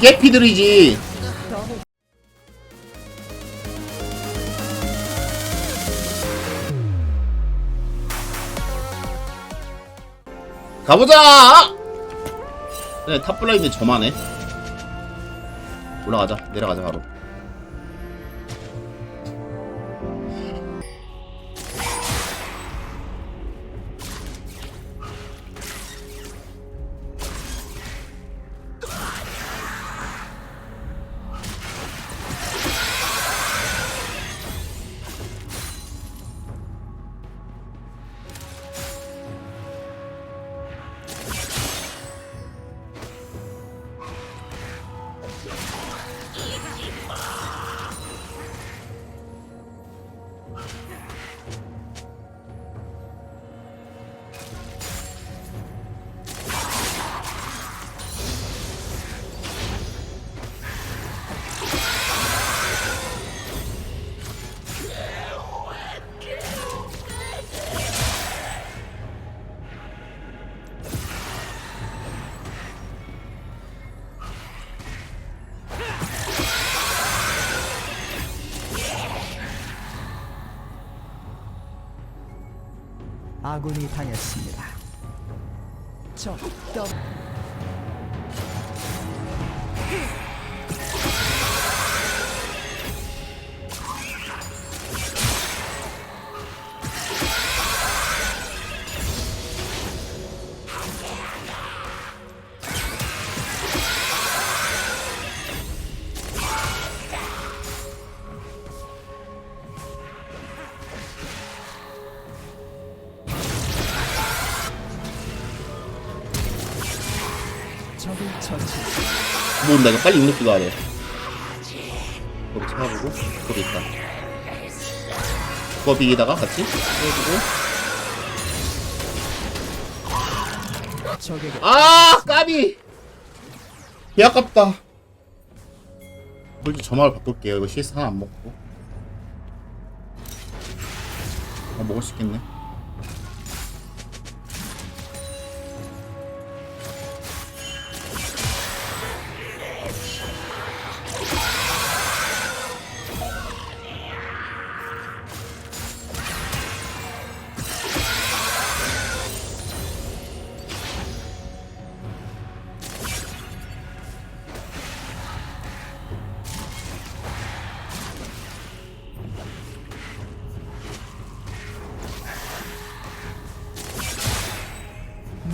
깨피들이지. 가보자. 네, 탑블라인드 저만해. 올라가자. 내려가자 바로. 아군이 당했습니다. 적을 처치. 모른다. 이거 빨리 입력기도 하래. 여기 찾아보고 거기 있다. 그거 비기다가 같이 해주고. 적에게 아 까비. 개 아깝다. 솔직히 점화를 바꿀게요. 이거 CS 하나 안 먹고. 먹을 수 있겠네.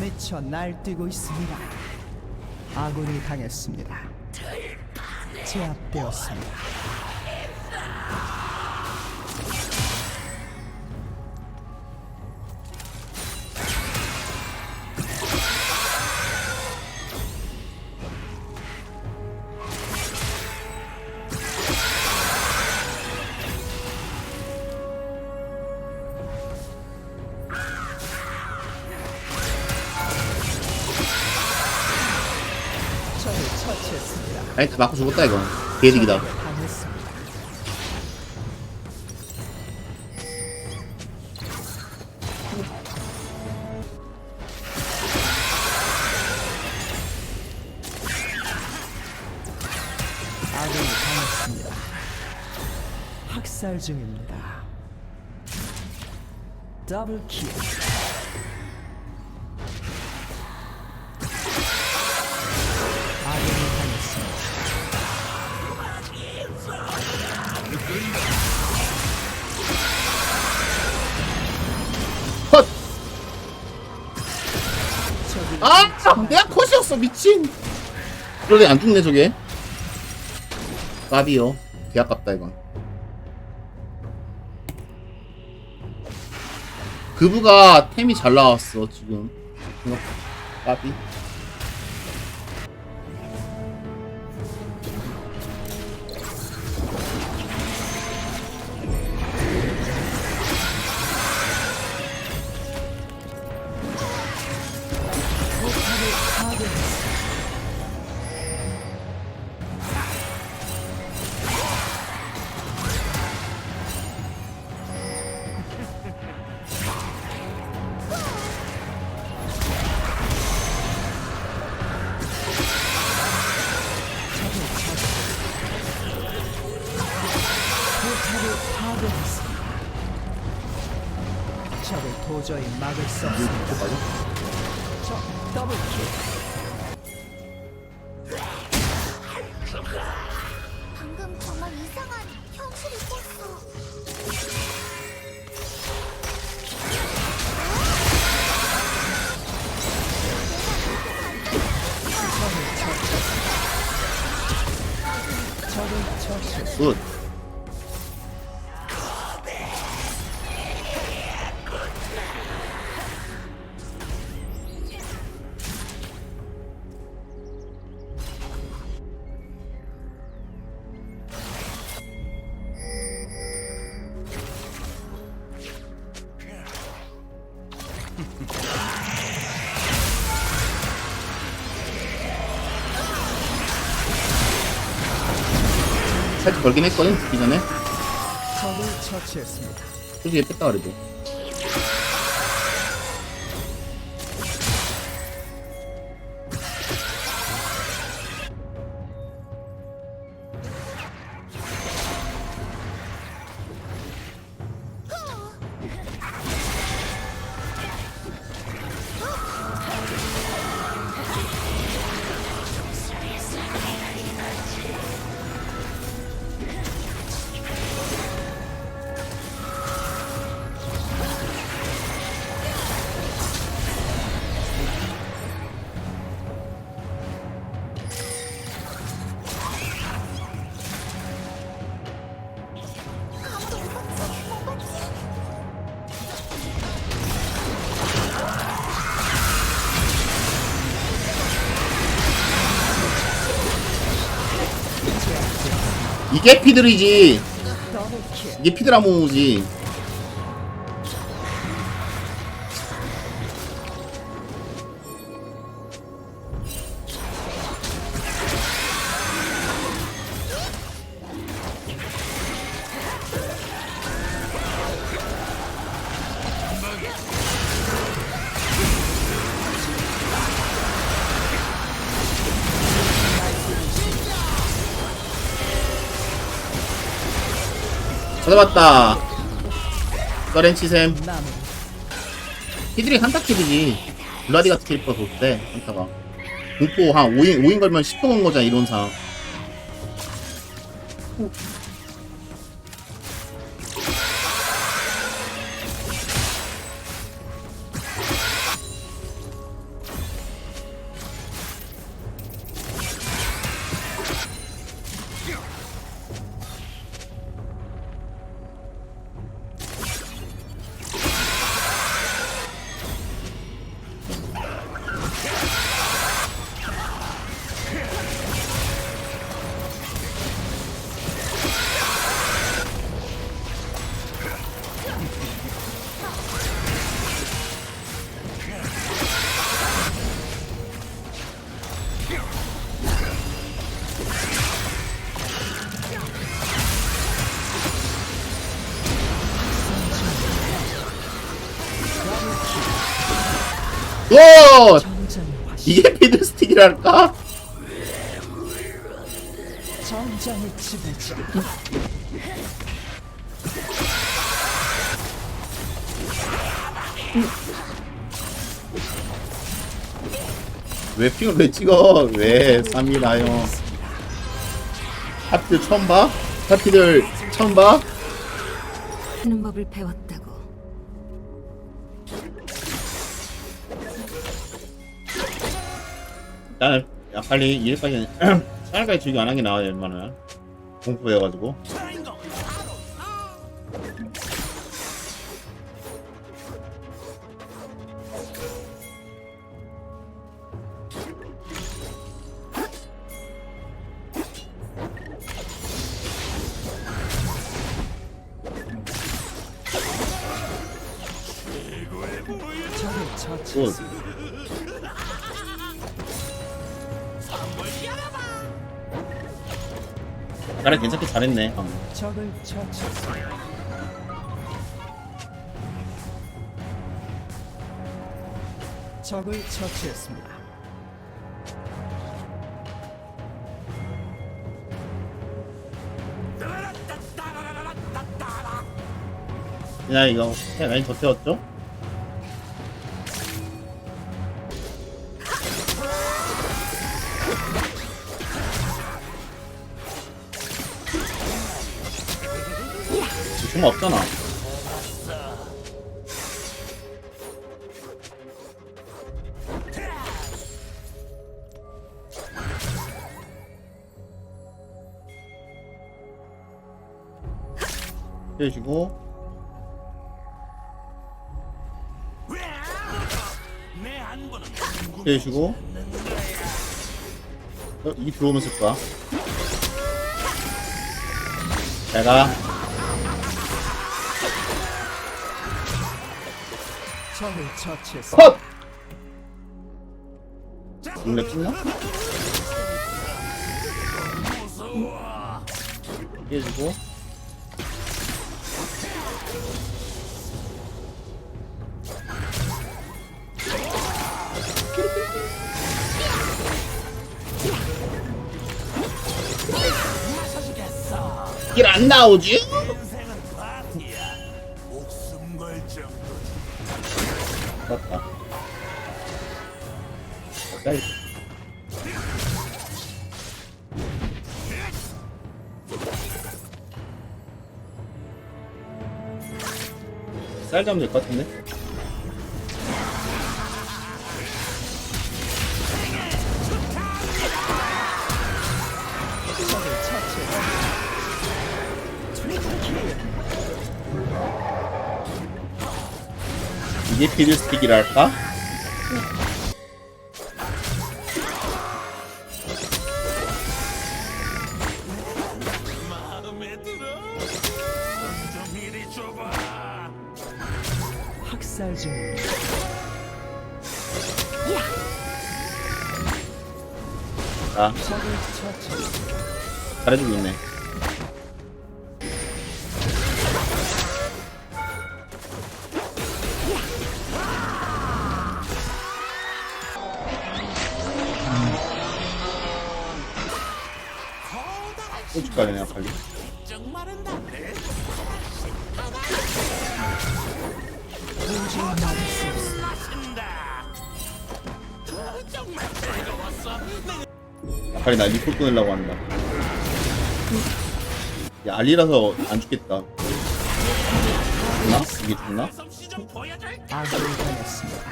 미쳐 날뛰고 있습니다. 아군이 당했습니다. 제압되었습니다. 적을 처치했습니다. 아니 다 맞고 죽었다 이거. 개득이다. 당했습니다. 아군이 당했습니다. 학살 중입니다. 더블킬. 아군이 당했습니다. 컷. 적이 아 내가 컷이었어 미친. 그러게 안 죽네 저게. 까비요. 개 아깝다 이건. 그부가 템이 잘 나왔어 지금. 이거 까비. 파괴했습니다. 적을 도저히 막을 수 없습니다. 맞아? 적 더블킬. 방금 정말 이상한 현실이 떴어. 적을 처치했습니다. 굿. 살짝 걸긴 했거든, 듣기 전에. 적을 처치했습니다. 솔직히 뺐다 그래도. 아무도 못 봤지? 못 봤지? 이게 피들이지. 더블킬. 이게 피드라모지. 찾아봤다. 서렌치샘. 마무리. 피들이 한타 킬이지. 블라디 같은 킬퍼 좋대, 한타가. 공포 한 5인 걸면 10도 건 거잖아, 이론상. 오! 정전의 화신. 이게 피드 스틱이랄까? 정전의 지배자. 왜 핑을 왜 찍어? 왜 3이나요? 하필 처음 봐? 하필을 처음 봐? 하는 법을 배웠다고. 나는 야 빨리 일까지 쌀까지 즐겨 안 한 게 나아요 얼마나 공부해가지고. 적을 굿. 처치했습니다. 나를 괜찮게 잘했네 방금. 적을 처치했습니다. 적을 처치했습니다. 야 이거 라인 더 태웠죠? 중 없잖아. 해주고 해주고 이 들어오면 쓸 거야. 잘가. 적을 처치했습니다. 컷! 눈랩 찍나? 해주고 길 안 나오지? 맞다. 가까이. 쌀 잡으면 될 것 같은데? 적을 처치했습니다. 이게 피드스틱이랄까? 학살 중입니다. 아, 적을 처치했습니다. 잘해주고 있네. 고춧가루 내가 빨리. 도저히 막을 수 없습니다. 아칼리 나 리콜 끊으려고 한다. 야, 알리라서 안 죽겠다. 죽나? 이게 죽나? 아군이 당했습니다.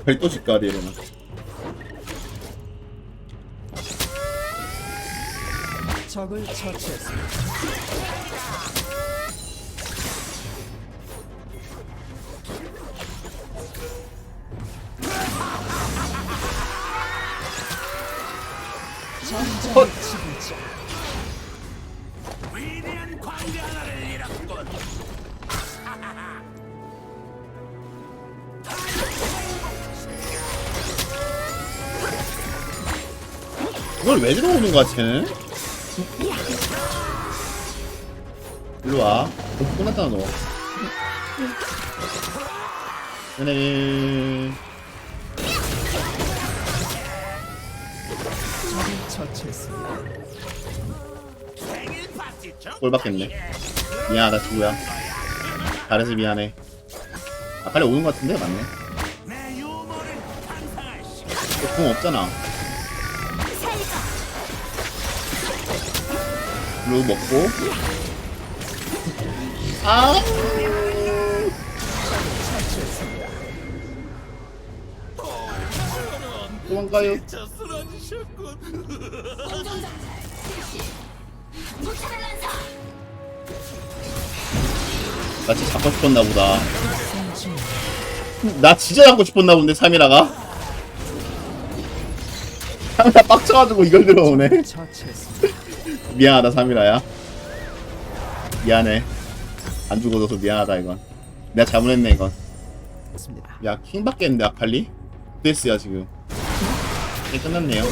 아칼리 또 집가리 이러면. 적을 처치했습니다. 전장의 지배자. 이걸 왜 들어오는 거야, 쟤는? 일로 와. 너 끝났잖아, 너. 네네. 적을 처치했습니다. 꼴 받겠네. 미안하다, 친구야. 잘해서 미안해. 아칼리 오는 거 같은데? 맞네. 너궁 없잖아. 블루 먹고. 아! 처치했습니다. 도망가요. 나 진짜 잡고 싶었나 보다. 나 진짜 잡고 싶었나 본데, 3이라가? 3이라 빡쳐가지고 이걸 들어오네. 처치했습니다. 미안하다, 3이라야. 미안해. 안 죽어줘서 미안하다, 이건. 내가 잘못했네, 이건. 야, 킹 받겠는데, 아칼리? 데스야, 지금. 이게 끝났네요.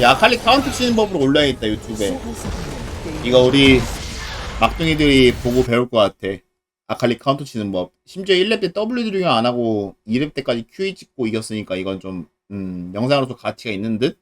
야, 아칼리 카운트 치는 법으로 올라야겠다, 유튜브에. 이거 우리 막둥이들이 보고 배울 것 같아. 아칼리 카운트 치는 법. 심지어 1렙 때 W 드링 안 하고 2렙 때까지 QE 찍고 이겼으니까 이건 좀 영상으로서 가치가 있는 듯?